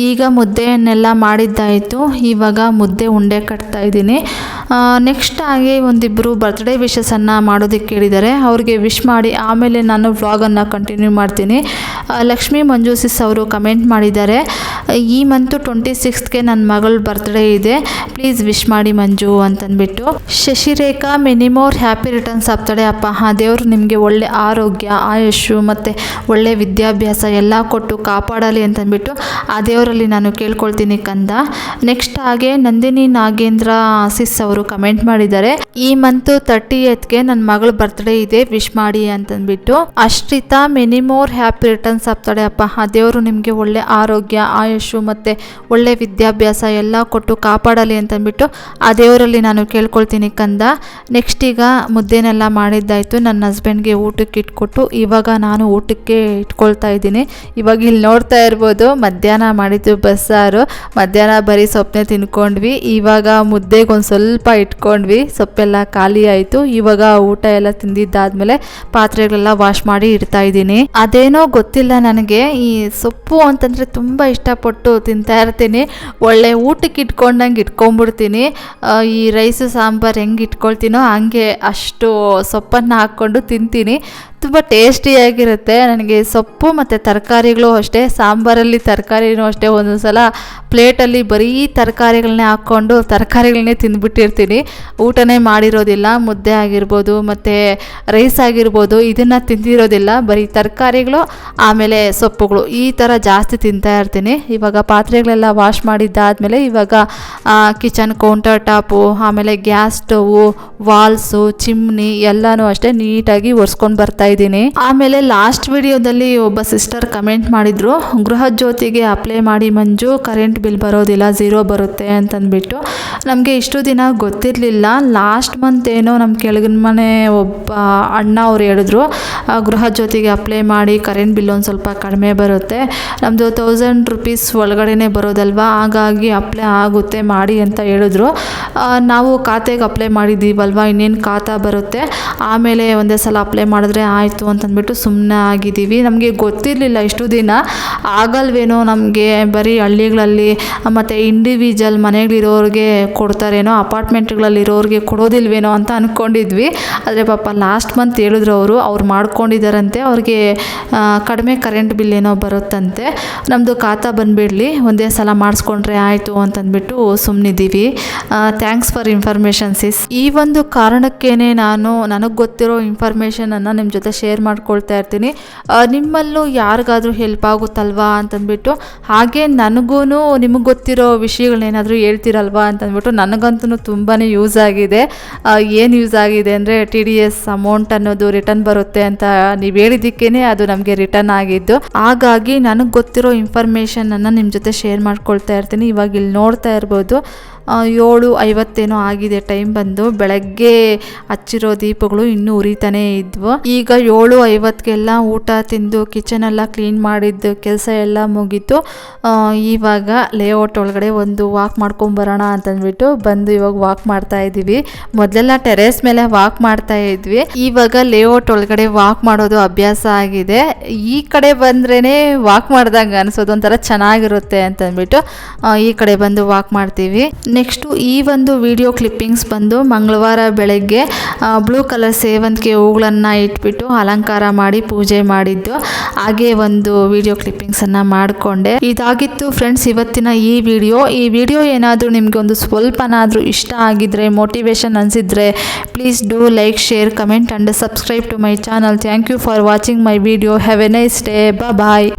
ಈಗ ಮುದ್ದೆಯನ್ನೆಲ್ಲ ಮಾಡಿದ್ದಾಯಿತು. ಇವಾಗ ಮುದ್ದೆ ಉಂಡೆ ಕಟ್ತಾ ಇದ್ದೀನಿ. ನೆಕ್ಸ್ಟ್ ಆಗಿ ಒಂದಿಬ್ಬರು ಬರ್ತ್ಡೇ ವಿಶಸನ್ನು ಮಾಡೋದಕ್ಕೆ ಹೇಳಿದ್ದಾರೆ. ಅವ್ರಿಗೆ ವಿಶ್ ಮಾಡಿ ಆಮೇಲೆ ನಾನು ವ್ಲಾಗನ್ನು ಕಂಟಿನ್ಯೂ ಮಾಡ್ತೀನಿ. ಲಕ್ಷ್ಮೀ ಮಂಜೂಸಿಸ್ ಅವರು ಕಮೆಂಟ್ ಮಾಡಿದ್ದಾರೆ, ಈ ಮಂತು 26ಗೆ ನನ್ನ ಮಗಳ ಬರ್ತ್ಡೇ ಇದೆ, ಪ್ಲೀಸ್ ವಿಶ್ ಮಾಡಿ ಮಂಜು ಅಂತಂದ್ಬಿಟ್ಟು. Shashirekha many more happy returns of the day ಅಪ್ಪ. ದೇವರು ನಿಮಗೆ ಒಳ್ಳೆ ಆರೋಗ್ಯ, ಆಯುಷು ಮತ್ತು ಒಳ್ಳೆ ವಿದ್ಯಾಭ್ಯಾಸ ಎಲ್ಲ ಕೊಟ್ಟು ಕಾಪಾಡಲಿ ಅಂತಂದ್ಬಿಟ್ಟು ಆ ದೇವರಲ್ಲಿ ನಾನು ಕೇಳ್ಕೊಳ್ತೀನಿ ಕಂದ. ನೆಕ್ಸ್ಟ್ ಹಾಗೆ ನಂದಿನಿ ನಾಗೇಂದ್ರ ಆಸಿಸ್ ಅವರು ಕಮೆಂಟ್ ಮಾಡಿದ್ದಾರೆ, ಈ ಮಂತು 30ಗೆ ನನ್ನ ಮಗಳ ಬರ್ತ್ಡೇ ಇದೆ, ವಿಶ್ ಮಾಡಿ ಅಂತಂದ್ಬಿಟ್ಟು. Ashrita many more happy returns of the day ಅಪ್ಪ. ಆ ದೇವರು ನಿಮಗೆ ಒಳ್ಳೆ ಆರೋಗ್ಯ, ಆಯುಷು ಮತ್ತು ಒಳ್ಳೆ ವಿದ್ಯಾಭ್ಯಾಸ ಎಲ್ಲ ಕೊಟ್ಟು ಕಾಪಾಡಲಿ ಅಂತಂದ್ಬಿಟ್ಟು ಆ ದೇವರಲ್ಲಿ ನಾನು ಕೇಳ್ಕೊಳ್ತೀನಿ ಕಂದ. ನೆಕ್ಸ್ಟ್ ಈಗ ಮುದ್ದೆನೆಲ್ಲ ಮಾಡಿದ್ದಾಯಿತು. ನನ್ನ ಹಸ್ಬೆಂಡ್ಗೆ ಊಟಕ್ಕೆ ಇಟ್ಕೊಟ್ಟು ಇವಾಗ ನಾನು ಊಟಕ್ಕೆ ಇಟ್ಕೊಳ್ತಾ ಇದ್ದೀನಿ. ಇವಾಗ ಇಲ್ಲಿ ನೋಡ್ತಾ ಇರ್ಬೋದು, ಮಧ್ಯಾಹ್ನ ಮಾಡಿದ್ದು ಬಸ್ಸಾರು, ಮಧ್ಯಾಹ್ನ ಬರೀ ಸೊಪ್ಪನ್ನೇ ತಿನ್ಕೊಂಡ್ವಿ. ಇವಾಗ ಮುದ್ದೆಗೆ ಒಂದು ಸ್ವಲ್ಪ ಇಟ್ಕೊಂಡ್ವಿ, ಸೊಪ್ಪೆಲ್ಲ ಖಾಲಿ ಆಯಿತು. ಇವಾಗ ಊಟ ಎಲ್ಲ ತಿಂದಿದ್ದಾದ್ಮೇಲೆ ಪಾತ್ರೆಗಳೆಲ್ಲ ವಾಶ್ ಮಾಡಿ ಇಡ್ತಾ ಇದ್ದೀನಿ. ಅದೇನೋ ಗೊತ್ತಿಲ್ಲ, ನನಗೆ ಈ ಸೊಪ್ಪು ಅಂತಂದರೆ ತುಂಬ ಇಷ್ಟಪಟ್ಟು ತಿಂತಾ ಇರ್ತೀನಿ. ಒಳ್ಳೆ ಊಟಕ್ಕೆ ಇಟ್ಕೊಂಡಂಗೆ ಇಟ್ಕೊಂಡ್ಬಿಡ್ತೀನಿ. ಈ ರೈಸು ಸಾಂಬಾರು ಹೆಂಗೆ ಇಟ್ಕೊಳ್ತೀನೋ ಹಂಗೆ ಅಷ್ಟು ಸೊಪ್ಪನ್ನು ಹಾಕ್ಕೊಂಡು ತಿಂತೀನಿ. ತುಂಬ ಟೇಸ್ಟಿಯಾಗಿರುತ್ತೆ. ನನಗೆ ಸೊಪ್ಪು ಮತ್ತು ತರಕಾರಿಗಳು ಅಷ್ಟೇ, ಸಾಂಬಾರಲ್ಲಿ ತರಕಾರಿನೂ ಅಷ್ಟೇ. ಒಂದೊಂದು ಸಲ ಪ್ಲೇಟಲ್ಲಿ ಬರೀ ತರಕಾರಿಗಳನ್ನೇ ಹಾಕ್ಕೊಂಡು ತರಕಾರಿಗಳನ್ನೇ ತಿಂದ್ಬಿಟ್ಟಿರ್ತೀನಿ, ಊಟನೇ ಮಾಡಿರೋದಿಲ್ಲ. ಮುದ್ದೆ ಆಗಿರ್ಬೋದು ಮತ್ತು ರೈಸ್ ಆಗಿರ್ಬೋದು ಇದನ್ನು ತಿಂದಿರೋದಿಲ್ಲ, ಬರೀ ತರಕಾರಿಗಳು ಆಮೇಲೆ ಸೊಪ್ಪುಗಳು ಈ ಥರ ಜಾಸ್ತಿ ತಿಂತಾ ಇರ್ತೀನಿ. ಇವಾಗ ಪಾತ್ರೆಗಳೆಲ್ಲ ವಾಶ್ ಮಾಡಿದ್ದಾದಮೇಲೆ ಇವಾಗ ಕಿಚನ್ ಕೌಂಟರ್ ಟಾಪು, ಆಮೇಲೆ ಗ್ಯಾಸ್ ಸ್ಟೌವು, ವಾಲ್ಸು, ಚಿಮ್ನಿ ಎಲ್ಲನೂ ಅಷ್ಟೇ ನೀಟಾಗಿ ಒರೆಸ್ಕೊಂಡು ಬರ್ತಾ ಇದ್ದೀನಿ. ಆಮೇಲೆ ಲಾಸ್ಟ್ ವಿಡಿಯೋದಲ್ಲಿ ಒಬ್ಬ ಸಿಸ್ಟರ್ ಕಮೆಂಟ್ ಮಾಡಿದ್ರು, ಗೃಹ ಜ್ಯೋತಿಗೆ ಅಪ್ಲೈ ಮಾಡಿ ಮಂಜು, ಕರೆಂಟ್ ಬಿಲ್ ಬರೋದಿಲ್ಲ, 0 ಬರುತ್ತೆ ಅಂತಂದ್ಬಿಟ್ಟು. ನಮಗೆ ಇಷ್ಟು ದಿನ ಗೊತ್ತಿರಲಿಲ್ಲ. ಲಾಸ್ಟ್ ಮಂತ್ ಏನೋ ನಮ್ಮ ಕೆಳಗಿನ ಮನೆ ಒಬ್ಬ ಅಣ್ಣ ಅವ್ರು ಹೇಳಿದ್ರು, ಗೃಹ ಜ್ಯೋತಿಗೆ ಅಪ್ಲೈ ಮಾಡಿ ಕರೆಂಟ್ ಬಿಲ್ ಒಂದು ಸ್ವಲ್ಪ ಕಡಿಮೆ ಬರುತ್ತೆ, ನಮ್ಮದು 1000 ರೂಪೀಸ್ ಒಳಗಡೆನೇ ಬರೋದಲ್ವ, ಹಾಗಾಗಿ ಅಪ್ಲೈ ಆಗುತ್ತೆ ಮಾಡಿ ಅಂತ ಹೇಳಿದ್ರು. ನಾವು ಖಾತೆಗೆ ಅಪ್ಲೈ ಮಾಡಿದ್ದೀವಲ್ವ, ಇನ್ನೇನು ಖಾತಾ ಬರುತ್ತೆ, ಆಮೇಲೆ ಒಂದೇ ಸಲ ಅಪ್ಲೈ ಮಾಡಿದ್ರೆ ಆಯಿತು ಅಂತಂದ್ಬಿಟ್ಟು ಸುಮ್ಮನೆ ಆಗಿದ್ದೀವಿ. ನಮಗೆ ಗೊತ್ತಿರಲಿಲ್ಲ ಇಷ್ಟು ದಿನ ಆಗಲ್ವೇನೋ, ನಮಗೆ ಬರೀ ಹಳ್ಳಿಗಳಲ್ಲಿ ಮತ್ತು ಇಂಡಿವಿಜುವಲ್ ಮನೆಗಳಿರೋರಿಗೆ ಕೊಡ್ತಾರೇನೋ, ಅಪಾರ್ಟ್ಮೆಂಟ್ಗಳಲ್ಲಿರೋರಿಗೆ ಕೊಡೋದಿಲ್ವೇನೋ ಅಂತ ಅಂದ್ಕೊಂಡಿದ್ವಿ. ಆದರೆ ಪಾಪ ಲಾಸ್ಟ್ ಮಂತ್ ಹೇಳಿದ್ರು ಅವ್ರು ಮಾಡ್ಕೊಂಡಿದ್ದಾರಂತೆ. ಅವ್ರಿಗೆ ಕಡಿಮೆ ಕರೆಂಟ್ ಬಿಲ್ ಏನೋ ಬರುತ್ತಂತೆ. ನಮ್ಮದು ಖಾತಾ ಬಂದುಬಿಡಲಿ, ಒಂದೇ ಸಲ ಮಾಡಿಸ್ಕೊಂಡ್ರೆ ಆಯಿತು ಅಂತಂದ್ಬಿಟ್ಟು ಸುಮ್ಮನಿದ್ದೀವಿ. Thanks for information sis. ಈ ಒಂದು ಕಾರಣಕ್ಕೇ ನನಗೆ ಗೊತ್ತಿರೋ ಇನ್ಫಾರ್ಮೇಷನನ್ನು ನಿಮ್ಮ ಜೊತೆ ಶೇರ್ ಮಾಡ್ಕೊಳ್ತಾ ಇರ್ತೀನಿ. ನಿಮ್ಮಲ್ಲೂ ಯಾರಿಗಾದರೂ ಹೆಲ್ಪ್ ಆಗುತ್ತಲ್ವಾ ಅಂತಂದ್ಬಿಟ್ಟು, ಹಾಗೆ ನನಗೂ ನಿಮಗೆ ಗೊತ್ತಿರೋ ವಿಷಯಗಳನ್ನೇನಾದರೂ ಹೇಳ್ತಿರಲ್ವಾ ಅಂತಂದ್ಬಿಟ್ಟು ನನಗಂತೂ ತುಂಬಾ ಯೂಸ್ ಆಗಿದೆ. ಏನು ಯೂಸ್ ಆಗಿದೆ ಅಂದರೆ TDS ಅಮೌಂಟ್ ಅನ್ನೋದು ರಿಟರ್ನ್ ಬರುತ್ತೆ ಅಂತ ನೀವು ಹೇಳಿದ್ದಕ್ಕೇ ಅದು ನಮಗೆ ರಿಟರ್ನ್ ಆಗಿದ್ದು. ಹಾಗಾಗಿ ನನಗೆ ಗೊತ್ತಿರೋ ಇನ್ಫಾರ್ಮೇಷನನ್ನು ನಿಮ್ಮ ಜೊತೆ ಶೇರ್ ಮಾಡ್ಕೊಳ್ತಾ ಇರ್ತೀನಿ. ಇವಾಗ ಇಲ್ಲಿ ನೋಡ್ತಾ ಇರ್ಬೋದು 7:50 ಆಗಿದೆ ಟೈಮ್ ಬಂದು. ಬೆಳಗ್ಗೆ ಹಚ್ಚಿರೋ ದೀಪಗಳು ಇನ್ನೂ ಉರಿತಾನೇ ಇದ್ವು. ಈಗ 7:50 ಊಟ ತಿಂದು ಕಿಚನೆಲ್ಲ ಕ್ಲೀನ್ ಮಾಡಿದ್ದು ಕೆಲಸ ಎಲ್ಲ ಮುಗೀತು. ಇವಾಗ ಲೇಔಟ್ ಒಳಗಡೆ ಒಂದು ವಾಕ್ ಮಾಡ್ಕೊಂಬರೋಣ ಅಂತಂದ್ಬಿಟ್ಟು ಬಂದು ಇವಾಗ ವಾಕ್ ಮಾಡ್ತಾ ಇದ್ದೀವಿ. ಮೊದಲೆಲ್ಲ ಟೆರೇಸ್ ಮೇಲೆ ವಾಕ್ ಮಾಡ್ತಾ ಇದ್ವಿ, ಇವಾಗ ಲೇಔಟ್ ಒಳಗಡೆ ವಾಕ್ ಮಾಡೋದು ಅಭ್ಯಾಸ ಆಗಿದೆ. ಈ ಕಡೆ ಬಂದ್ರೇ ವಾಕ್ ಮಾಡ್ದಂಗೆ ಅನಿಸೋದು, ಒಂಥರ ಚೆನ್ನಾಗಿರುತ್ತೆ ಅಂತಂದ್ಬಿಟ್ಟು ಈ ಕಡೆ ಬಂದು ವಾಕ್ ಮಾಡ್ತೀವಿ. ನೆಕ್ಸ್ಟು ಈ ಒಂದು ವಿಡಿಯೋ ಕ್ಲಿಪ್ಪಿಂಗ್ಸ್ ಬಂದು ಮಂಗಳವಾರ ಬೆಳಗ್ಗೆ ಬ್ಲೂ ಕಲರ್ ಸೇವಂತಿಗೆ ಹೂಗಳನ್ನು ಇಟ್ಬಿಟ್ಟು ಅಲಂಕಾರ ಮಾಡಿ ಪೂಜೆ ಮಾಡಿದ್ದು. ಹಾಗೆ ಒಂದು ವಿಡಿಯೋ ಕ್ಲಿಪ್ಪಿಂಗ್ಸನ್ನು ಮಾಡಿಕೊಂಡೆ. ಇದಾಗಿತ್ತು ಫ್ರೆಂಡ್ಸ್ ಇವತ್ತಿನ ಈ ವಿಡಿಯೋ ಏನಾದರೂ ನಿಮಗೆ ಒಂದು ಸ್ವಲ್ಪನಾದರೂ ಇಷ್ಟ ಆಗಿದ್ರೆ, ಮೋಟಿವೇಶನ್ ಅನಿಸಿದ್ರೆ, please do like, share, comment and subscribe to my channel. Thank you for watching my video. Have a nice day. Bye.